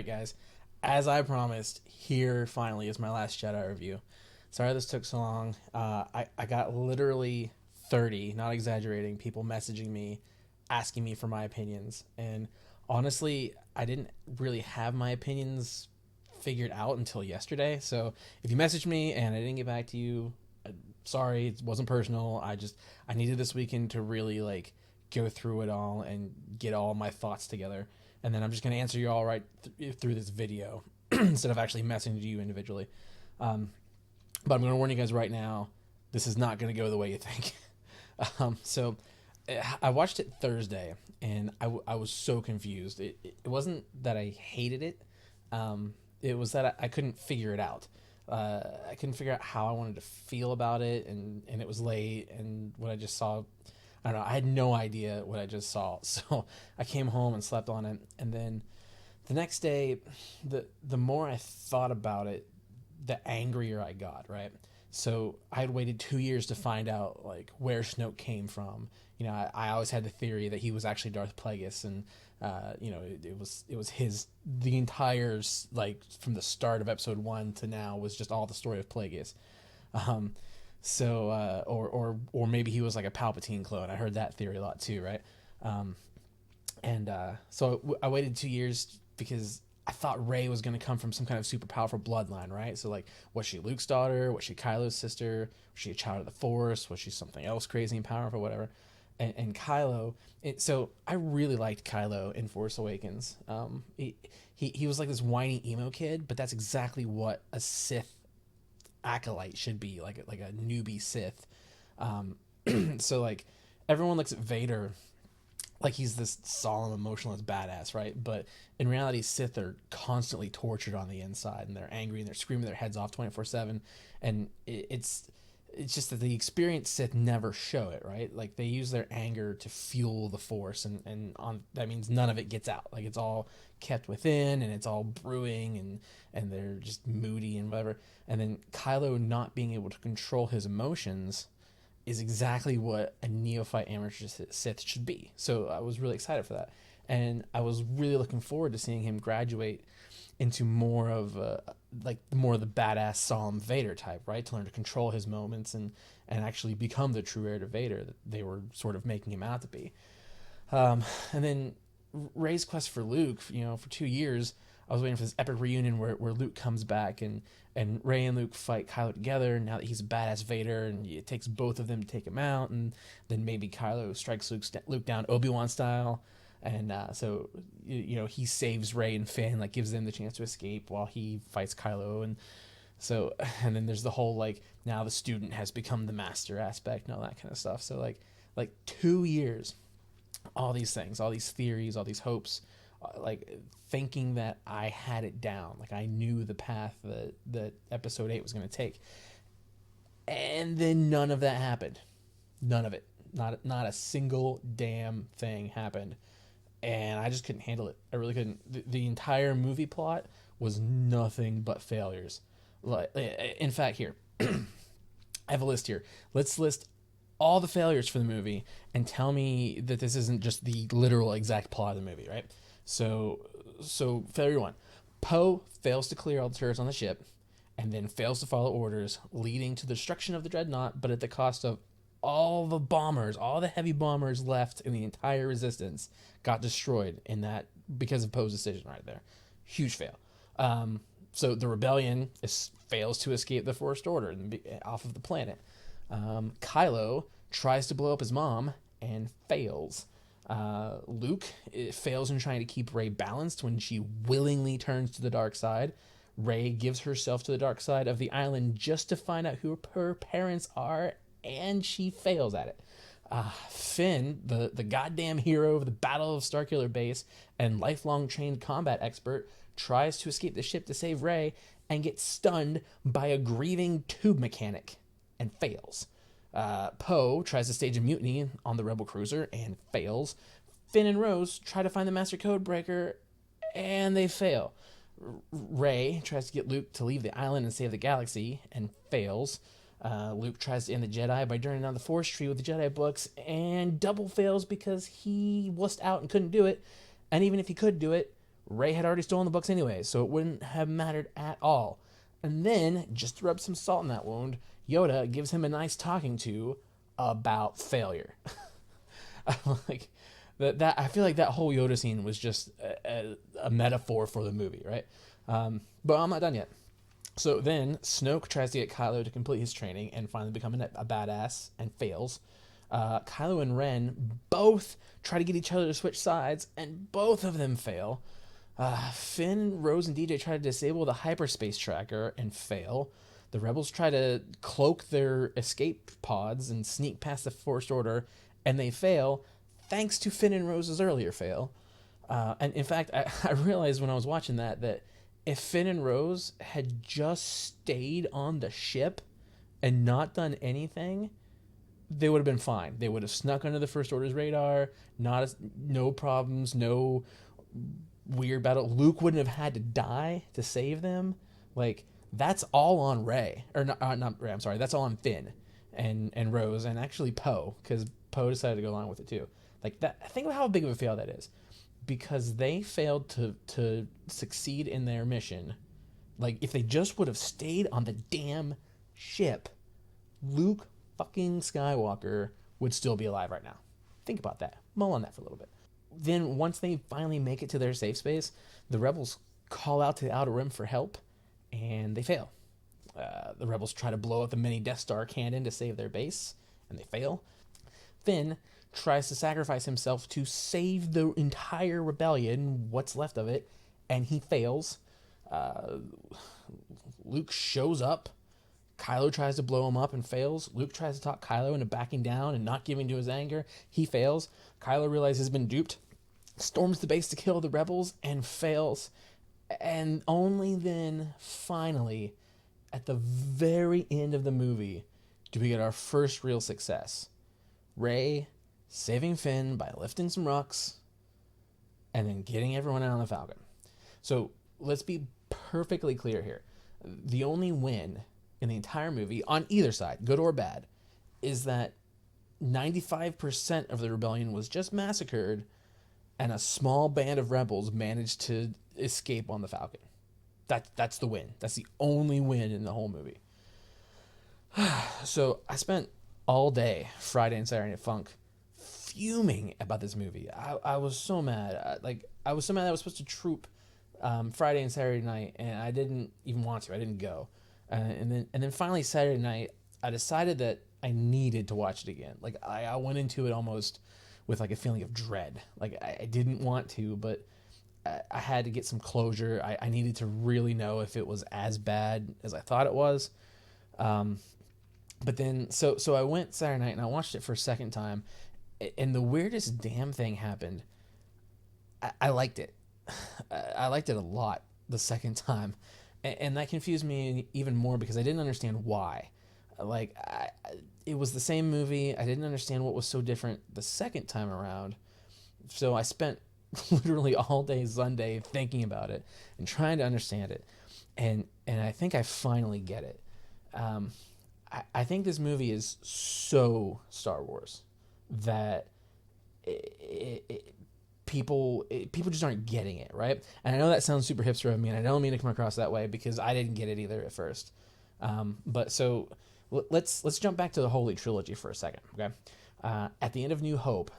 Guys, as I promised, here finally is my last Jedi review. Sorry this took so long. I got literally 30, not exaggerating, people messaging me, asking me for my opinions. And honestly, I didn't really have my opinions figured out until yesterday. So if you messaged me and I didn't get back to you, sorry, it wasn't personal. I needed this weekend to really like go through it all and get all my thoughts together. And then I'm just going to answer you all through this video instead of actually messaging you individually. Um, but I'm going to warn you guys right now, this is not going to go the way you think. So I watched it Thursday, and I was so confused. It wasn't that I hated it. It was that I couldn't figure it out. I couldn't figure out how I wanted to feel about it, and it was late, and what I just saw, I don't know, I had no idea what I just saw. So I came home and slept on it, and then the next day, the more I thought about it, the angrier I got, right? So I had waited 2 years to find out like where Snoke came from. I always had the theory that he was actually Darth Plagueis, and it was the entire like from the start of Episode 1 to now was just all the story of Plagueis. Um, or maybe he was like a Palpatine clone. I heard that theory a lot too, right? Um, and I waited 2 years because I thought Rey was going to come from some kind of super powerful bloodline, right? So like, was she Luke's daughter? Was she Kylo's sister? Was she a child of the Force? Was she something else crazy and powerful, whatever? And Kylo. So I really liked Kylo in Force Awakens. He was like this whiny emo kid, but that's exactly what a Sith acolyte should be, like a newbie Sith. Um, so like everyone looks at Vader like he's this solemn, emotionless badass, right? But in reality, Sith are constantly tortured on the inside, and they're angry and they're screaming their heads off 24/7. And it's just that the experienced Sith never show it, right? Like they use their anger to fuel the Force, and that means none of it gets out. Like it's all kept within, and it's all brewing, and they're just moody and whatever. And then Kylo not being able to control his emotions is exactly what a neophyte amateur Sith should be. So I was really excited for that, and I was really looking forward to seeing him graduate into more of the badass solemn Vader type, right? To learn to control his moments and actually become the true heir to Vader that they were sort of making him out to be. And then Rey's quest for Luke, for 2 years, I was waiting for this epic reunion where Luke comes back and Rey and Luke fight Kylo together. Now that he's a badass Vader, and it takes both of them to take him out, and then maybe Kylo strikes Luke down Obi-Wan style, and so he saves Rey and Finn, like gives them the chance to escape while he fights Kylo, and then there's the whole like now the student has become the master aspect and all that kind of stuff. So like 2 years, all these things, all these theories, all these hopes, like thinking that I had it down, like I knew the path that Episode 8 was going to take, and then none of that happened. None of it. Not a single damn thing happened, and I just couldn't handle it. I really couldn't. The entire movie plot was nothing but failures. Like, in fact, here I have a list here. Let's list all the failures for the movie and tell me that this isn't just the literal exact plot of the movie, right? So failure one: Poe fails to clear all the turrets on the ship, and then fails to follow orders, leading to the destruction of the dreadnought, but at the cost of all the heavy bombers left in the entire Resistance got destroyed in that because of Poe's decision right there. Huge fail. So the rebellion fails to escape the First Order off of the planet. Kylo tries to blow up his mom and fails. Luke fails in trying to keep Rey balanced when she willingly turns to the dark side. Rey gives herself to the dark side of the island just to find out who her parents are, and she fails at it. Finn, the goddamn hero of the Battle of Starkiller Base and lifelong trained combat expert, tries to escape the ship to save Rey and gets stunned by a grieving tube mechanic and fails. Poe tries to stage a mutiny on the Rebel cruiser and fails. Finn and Rose try to find the Master Codebreaker and they fail. Rey tries to get Luke to leave the island and save the galaxy and fails. Luke tries to end the Jedi by turning down the Force tree with the Jedi books and double fails because he wussed out and couldn't do it. And even if he could do it, Rey had already stolen the books anyway, so it wouldn't have mattered at all. And then, just to rub some salt in that wound, Yoda gives him a nice talking to about failure. Like that I feel like that whole Yoda scene was just a metaphor for the movie, right? But I'm not done yet. So then Snoke tries to get Kylo to complete his training and finally become a badass and fails. Kylo and Ren both try to get each other to switch sides and both of them fail. Finn, Rose, and DJ try to disable the hyperspace tracker and fail. The rebels try to cloak their escape pods and sneak past the First Order, and they fail, thanks to Finn and Rose's earlier fail. And in fact, I realized when I was watching that if Finn and Rose had just stayed on the ship and not done anything, they would have been fine. They would have snuck under the First Order's radar, no problems, no weird battle. Luke wouldn't have had to die to save them. Like, that's all on Rey. Or not Rey, I'm sorry. That's all on Finn and Rose, and actually Poe, because Poe decided to go along with it too. Like, that, think of how big of a fail that is. Because they failed to succeed in their mission. Like, if they just would have stayed on the damn ship, Luke fucking Skywalker would still be alive right now. Think about that. Mull on that for a little bit. Then, once they finally make it to their safe space, the rebels call out to the Outer Rim for help, and they fail. The rebels try to blow up the mini Death Star cannon to save their base, and they fail. Finn tries to sacrifice himself to save the entire rebellion, what's left of it, and he fails. Luke shows up. Kylo tries to blow him up and fails. Luke tries to talk Kylo into backing down and not giving to his anger. He fails. Kylo realizes he's been duped, storms the base to kill the rebels, and fails. And only then, finally, at the very end of the movie, do we get our first real success. Rey saving Finn by lifting some rocks and then getting everyone out on the Falcon. So let's be perfectly clear here. The only win in the entire movie, on either side, good or bad, is that 95% of the rebellion was just massacred and a small band of rebels managed to escape on the Falcon. That's the win. That's the only win in the whole movie. So I spent all day, Friday and Saturday at Funk, fuming about this movie. I was so mad. I was so mad that I was supposed to troop Friday and Saturday night, and I didn't even want to. I didn't go. And then finally Saturday night, I decided that I needed to watch it again. Like, I went into it almost with like a feeling of dread. Like, I didn't want to, but I had to get some closure. I needed to really know if it was as bad as I thought it was. But then, so I went Saturday night and I watched it for a second time, and the weirdest damn thing happened. I liked it. I liked it a lot the second time, and that confused me even more because I didn't understand why. Like, it was the same movie. I didn't understand what was so different the second time around. So I spent literally all day Sunday thinking about it and trying to understand it, and I think I finally get it. I think this movie is so Star Wars that people just aren't getting it, right? And I know that sounds super hipster of me, and I don't mean to come across that way because I didn't get it either at first. But so let's jump back to the Holy Trilogy for a second, okay? At the end of New Hope,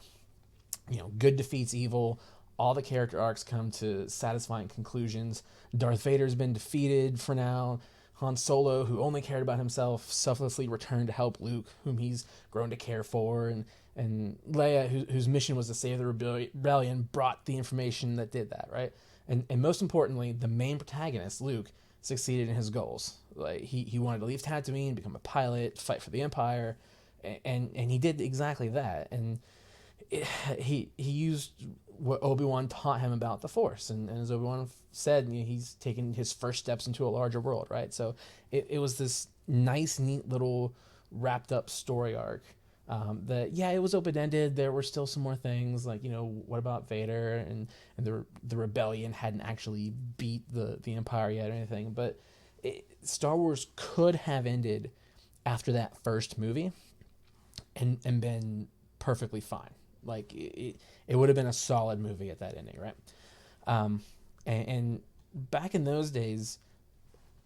good defeats evil. All the character arcs come to satisfying conclusions. Darth Vader's been defeated for now. Han Solo, who only cared about himself, selflessly returned to help Luke, whom he's grown to care for, and Leia, whose mission was to save the rebellion, brought the information that did that, right? And most importantly, the main protagonist, Luke, succeeded in his goals. Like, he wanted to leave Tatooine, become a pilot, fight for the Empire, and he did exactly that. And he used what Obi-Wan taught him about the Force, and as Obi-Wan said, he's taken his first steps into a larger world, right? So it was this nice, neat little wrapped up story arc that, yeah, it was open-ended. There were still some more things, like, what about Vader, and the rebellion hadn't actually beat the Empire yet or anything, but Star Wars could have ended after that first movie and been perfectly fine. Like, it would have been a solid movie at that ending, right? And back in those days,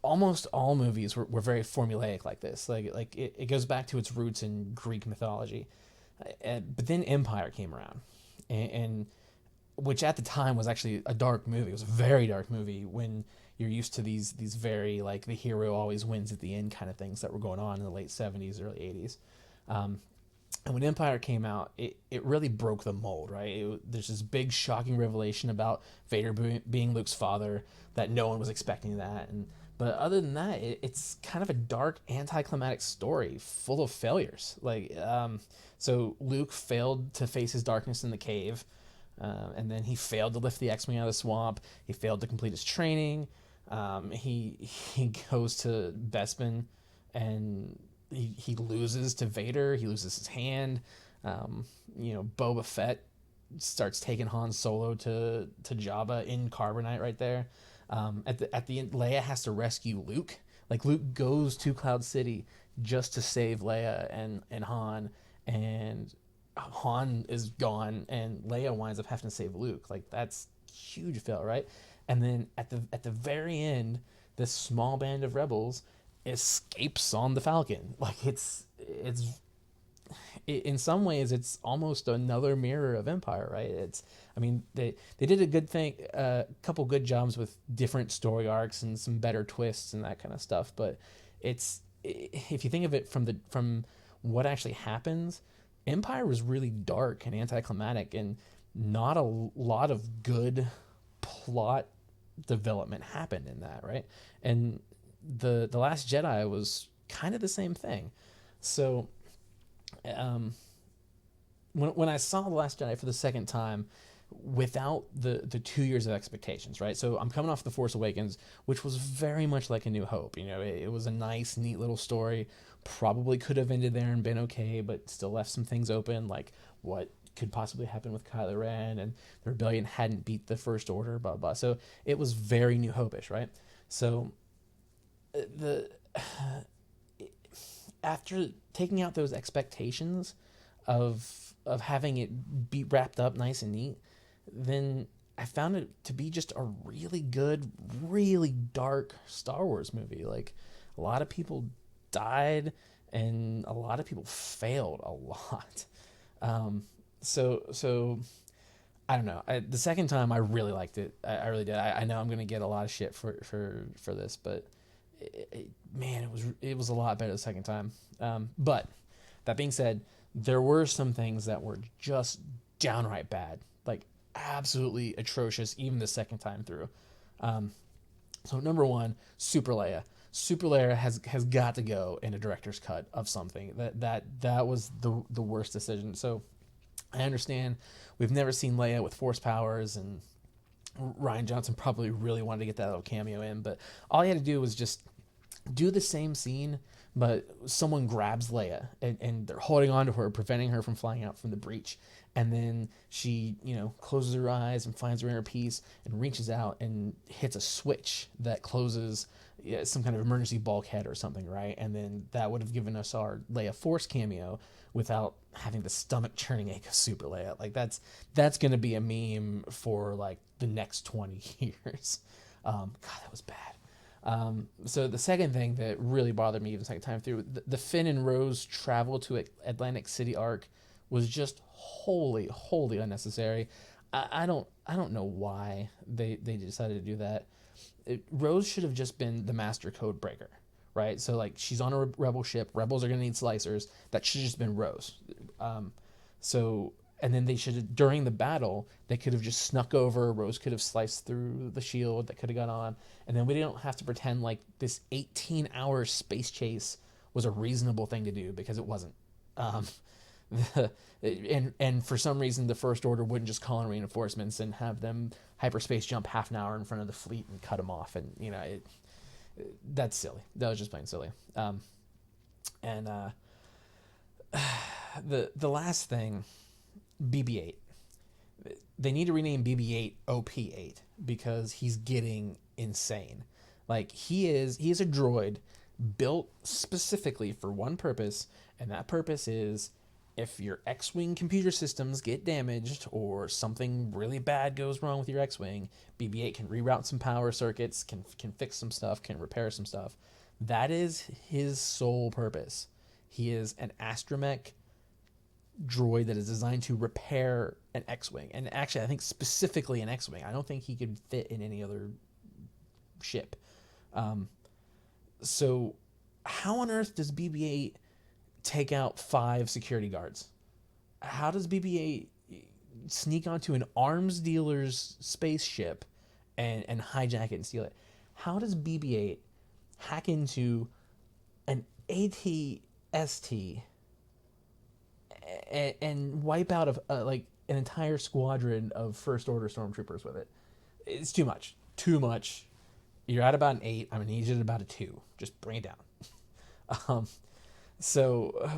almost all movies were very formulaic like this. Like it goes back to its roots in Greek mythology. But then Empire came around, and which at the time was actually a dark movie. It was a very dark movie when you're used to these very like the hero always wins at the end kind of things that were going on in the late 70s, early 80s. And when Empire came out, it really broke the mold, right? There's this big shocking revelation about Vader being Luke's father that no one was expecting that. But other than that, it's kind of a dark, anticlimactic story full of failures. So Luke failed to face his darkness in the cave, and then he failed to lift the X-Wing out of the swamp. He failed to complete his training. He goes to Bespin, and he loses to Vader. He loses his hand. Boba Fett starts taking Han Solo to Jabba in carbonite right there. At the end, Leia has to rescue Luke. Like Luke goes to Cloud City just to save Leia and Han, and Han is gone, and Leia winds up having to save Luke. Like that's huge fail, right? And then at the very end, this small band of rebels escapes on the Falcon. Like it's in some ways it's almost another mirror of Empire, right? They did a good thing, a couple good jobs with different story arcs and some better twists and that kind of stuff. But if you think of it from what actually happens, Empire was really dark and anticlimactic, and not a lot of good plot development happened in that, right? And the Last Jedi was kind of the same thing. So when I saw The Last Jedi for the second time without the 2 years of expectations, right? So I'm coming off The Force Awakens, which was very much like A New Hope. It was a nice, neat little story. Probably could have ended there and been okay, but still left some things open, like what could possibly happen with Kylo Ren, and the rebellion hadn't beat the First Order, blah, blah. So it was very New Hope-ish, right? So after taking out those expectations of having it be wrapped up nice and neat, then I found it to be just a really good, really dark Star Wars movie. Like a lot of people died and a lot of people failed a lot. So I don't know. The second time I really liked it. I really did. I know I'm gonna get a lot of shit for this, but man, it was a lot better the second time. But that being said, there were some things that were just downright bad, like absolutely atrocious, even the second time through. So number one, Super Leia. Super Leia has got to go in a director's cut of something. That was the worst decision. So I understand we've never seen Leia with force powers, and Rian Johnson probably really wanted to get that little cameo in, but all he had to do was just do the same scene, but someone grabs Leia and they're holding on to her, preventing her from flying out from the breach. And then she, closes her eyes and finds her inner peace and reaches out and hits a switch that closes some kind of emergency bulkhead or something, right? And then that would have given us our Leia Force cameo without having the stomach churning ache of Super Leia. Like that's going to be a meme for like the next 20 years. God, that was bad. So the second thing that really bothered me the second time through, the Finn and Rose travel to Atlantic City arc was just wholly unnecessary. I don't know why they decided to do that. Rose should have just been the master code breaker, right? So like she's on a rebel ship. Rebels are gonna need slicers. That should have just been Rose. And then they should have, during the battle, they could have just snuck over. Rose could have sliced through the shield that could have got on, and then we don't have to pretend like this 18-hour space chase was a reasonable thing to do, because it wasn't. And for some reason, the First Order wouldn't just call in reinforcements and have them hyperspace jump half an hour in front of the fleet and cut them off, and that's silly. That was just plain silly. The last thing. BB-8. They need to rename BB-8 OP-8 because he's getting insane. Like he is a droid built specifically for one purpose, and that purpose is if your X-Wing computer systems get damaged or something really bad goes wrong with your X-Wing, BB-8 can reroute some power circuits, can fix some stuff, can repair some stuff. That is his sole purpose. He is an astromech droid that is designed to repair an X-Wing. And actually, I think specifically an X-Wing. I don't think he could fit in any other ship. So how on earth does BB-8 take out 5 security guards? How does BB-8 sneak onto an arms dealer's spaceship and hijack it and steal it? How does BB-8 hack into an AT-ST and wipe out of like an entire squadron of First Order stormtroopers with it? It's too much. Too much. You're at about an 8. I'm gonna need you at about a 2. Just bring it down. So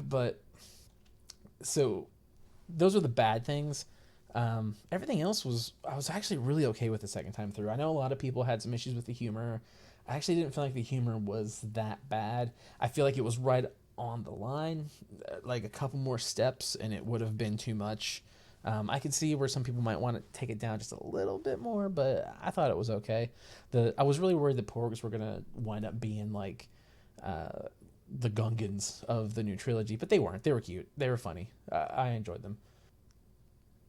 those are the bad things. Everything else I was actually really okay with the second time through. I know a lot of people had some issues with the humor. I actually didn't feel like the humor was that bad. I feel like it was right on the line, like a couple more steps and it would have been too much. I could see where some people might want to take it down just a little bit more, but I thought it was okay. I was really worried the Porgs were gonna wind up being like the Gungans of the new trilogy, but they weren't. They were cute. They were funny. I enjoyed them.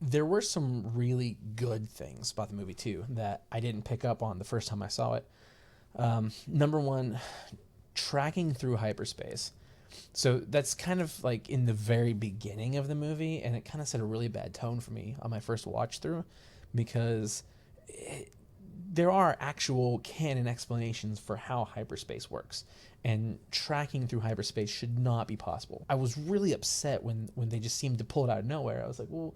There were some really good things about the movie too that I didn't pick up on the first time I saw it. Number one, tracking through hyperspace. So that's kind of like in the very beginning of the movie, and it kind of set a really bad tone for me on my first watch through, because there are actual canon explanations for how hyperspace works, and tracking through hyperspace should not be possible. I was really upset when they just seemed to pull it out of nowhere. I was like, well,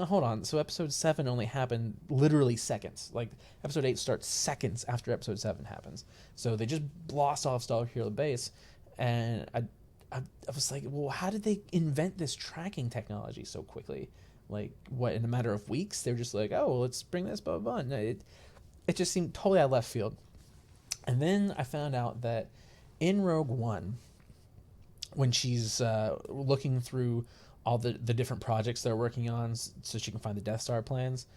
hold on. So episode 7 only happened literally seconds. Like episode 8 starts seconds after episode 7 happens. So they just blast off Star Killer Base, and I was like, well, how did they invent this tracking technology so quickly? Like, what, in a matter of weeks? They're just like, oh, well, let's bring this, blah, blah, blah. No, it just seemed totally out of left field. And then I found out that in Rogue One, when she's looking through all the different projects they're working on so she can find the Death Star plans,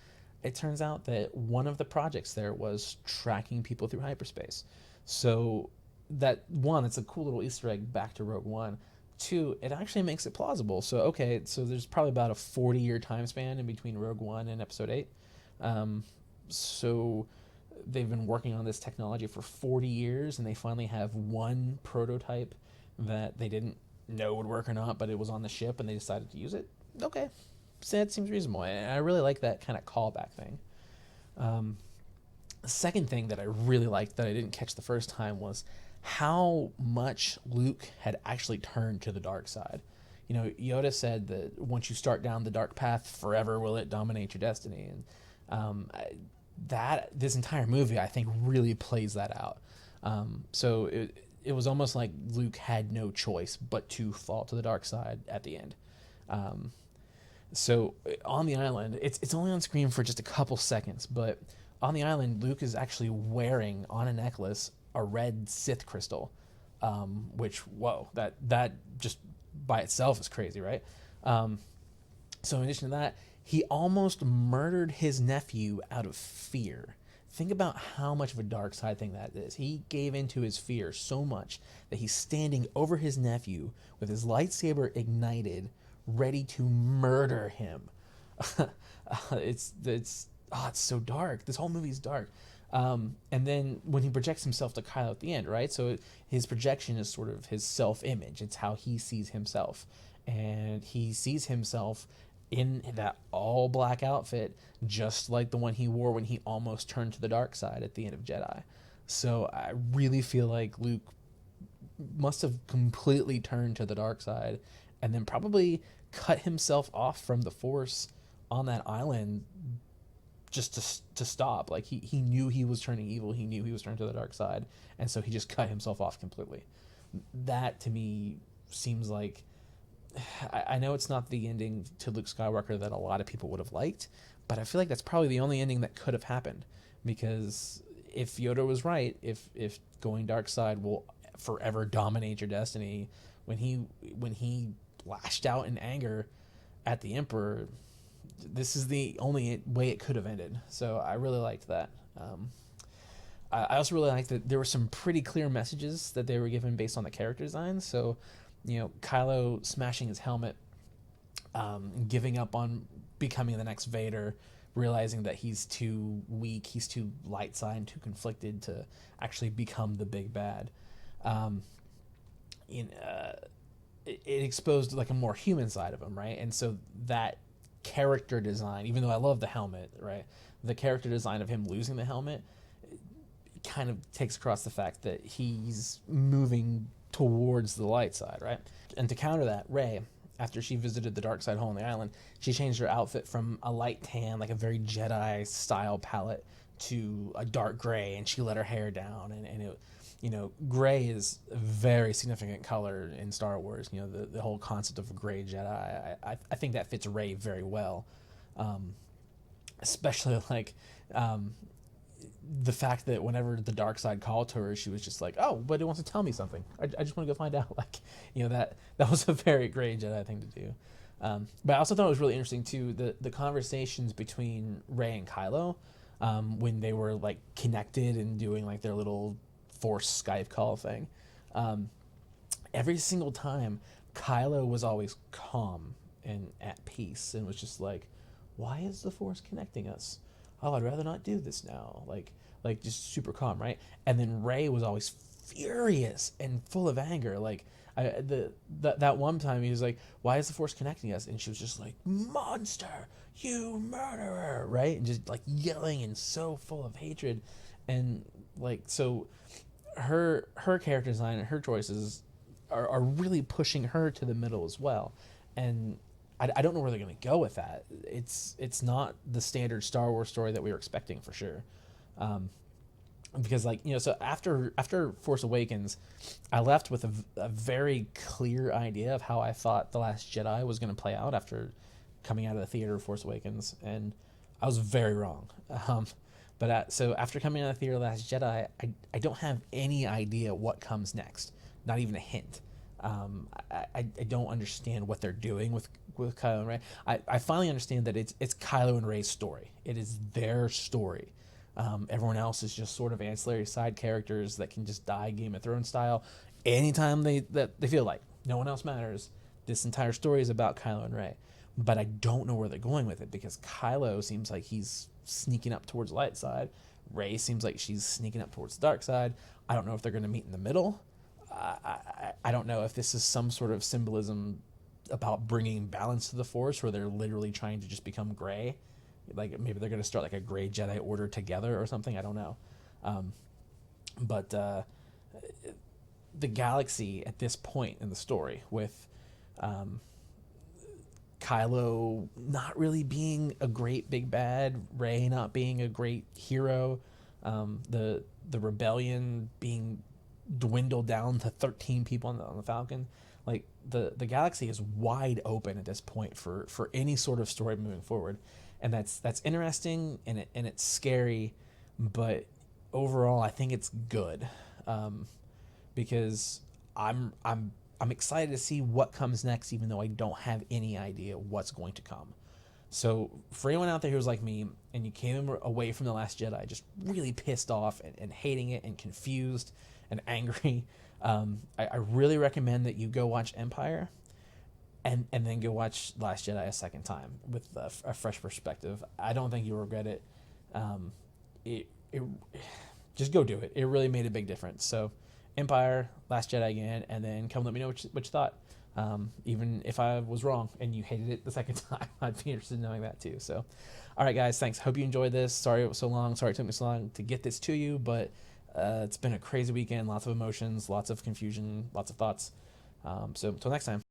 it turns out that one of the projects there was tracking people through hyperspace. So that, one, it's a cool little Easter egg back to Rogue One. 2, it actually makes it plausible. So, okay, so there's probably about a 40-year time span in between Rogue One and Episode 8. So they've been working on this technology for 40 years, and they finally have one prototype that they didn't know would work or not, but it was on the ship, and they decided to use it. Okay, so that seems reasonable. And I really like that kind of callback thing. The second thing that I really liked that I didn't catch the first time was how much Luke had actually turned to the dark side. You know, Yoda said that once you start down the dark path, forever will it dominate your destiny. And that this entire movie, I think, really plays that out. So it was almost like Luke had no choice but to fall to the dark side at the end. So on the island, it's only on screen for just a couple seconds, but on the island, Luke is actually wearing on a necklace a red Sith crystal, which, whoa, that just by itself is crazy, right? So in addition to that, he almost murdered his nephew out of fear. Think about how much of a dark side thing that is. He gave into his fear so much that he's standing over his nephew with his lightsaber ignited, ready to murder him. It's so dark. This whole movie's dark. And then when he projects himself to Kylo at the end, right? So his projection is sort of his self-image. It's how he sees himself. And he sees himself in that all-black outfit, just like the one he wore when he almost turned to the dark side at the end of Jedi. So I really feel like Luke must have completely turned to the dark side and then probably cut himself off from the Force on that island just to stop. Like he knew he was turning evil. He knew he was turning to the dark side. And so he just cut himself off completely. That to me seems like, I know it's not the ending to Luke Skywalker that a lot of people would have liked, but I feel like that's probably the only ending that could have happened, because if Yoda was right, if going dark side will forever dominate your destiny, when he lashed out in anger at the Emperor, this is the only way it could have ended. So I really liked that. I also really liked that there were some pretty clear messages that they were given based on the character design. So, Kylo smashing his helmet, giving up on becoming the next Vader, realizing that he's too weak, he's too light side, too conflicted to actually become the big bad. Um, it exposed like a more human side of him, right? And so that character design, even though I love the helmet, right, the character design of him losing the helmet kind of takes across the fact that he's moving towards the light side, right? And to counter that, Rey, after she visited the dark side hole on the island, she changed her outfit from a light tan, like a very Jedi style palette, to a dark gray, and she let her hair down, and it, gray is a very significant color in Star Wars. The whole concept of a gray Jedi. I think that fits Rey very well, especially like the fact that whenever the dark side called to her, she was just like, "Oh, but it wants to tell me something. I just want to go find out." Like, that was a very gray Jedi thing to do. But I also thought it was really interesting too, the conversations between Rey and Kylo, when they were like connected and doing like their little Force Skype call thing. Every single time, Kylo was always calm and at peace, and was just like, "Why is the Force connecting us? Oh, I'd rather not do this now." Like just super calm, right? And then Rey was always furious and full of anger. Like that one time he was like, "Why is the Force connecting us?" And she was just like, "Monster, you murderer!" Right? And just like yelling and so full of hatred, and like so. Her character design and her choices are really pushing her to the middle as well, and I don't know where they're going to go with that. It's not the standard Star Wars story that we were expecting for sure, because so after Force Awakens, I left with a very clear idea of how I thought The Last Jedi was going to play out after coming out of the theater of Force Awakens, and I was very wrong. But so after coming out of the theater of Last Jedi, I don't have any idea what comes next. Not even a hint. I don't understand what they're doing with Kylo and Rey. I finally understand that it's Kylo and Rey's story. It is their story. Everyone else is just sort of ancillary side characters that can just die Game of Thrones style anytime they feel like. No one else matters. This entire story is about Kylo and Rey. But I don't know where they're going with it, because Kylo seems like he's sneaking up towards the light side. Rey seems like she's sneaking up towards the dark side. I don't know if they're going to meet in the middle. I don't know if this is some sort of symbolism about bringing balance to the Force, where they're literally trying to just become gray. Like maybe they're going to start like a gray Jedi Order together or something. I don't know. But the galaxy at this point in the story, with Kylo not really being a great big bad, Rey not being a great hero, the rebellion being dwindled down to 13 people on the Falcon, like the galaxy is wide open at this point for any sort of story moving forward, and that's interesting, and it's scary, but overall I think it's good, because I'm excited to see what comes next, even though I don't have any idea what's going to come. So for anyone out there who's like me, and you came away from The Last Jedi just really pissed off and hating it and confused and angry, I really recommend that you go watch Empire, and then go watch Last Jedi a second time with a fresh perspective. I don't think you'll regret it. It just go do it. It really made a big difference. So Empire, Last Jedi again, and then come let me know what you thought. Even if I was wrong and you hated it the second time, I'd be interested in knowing that too. So, all right, guys, thanks. Hope you enjoyed this. Sorry it was so long. Sorry it took me so long to get this to you, but it's been a crazy weekend. Lots of emotions, lots of confusion, lots of thoughts. So until next time.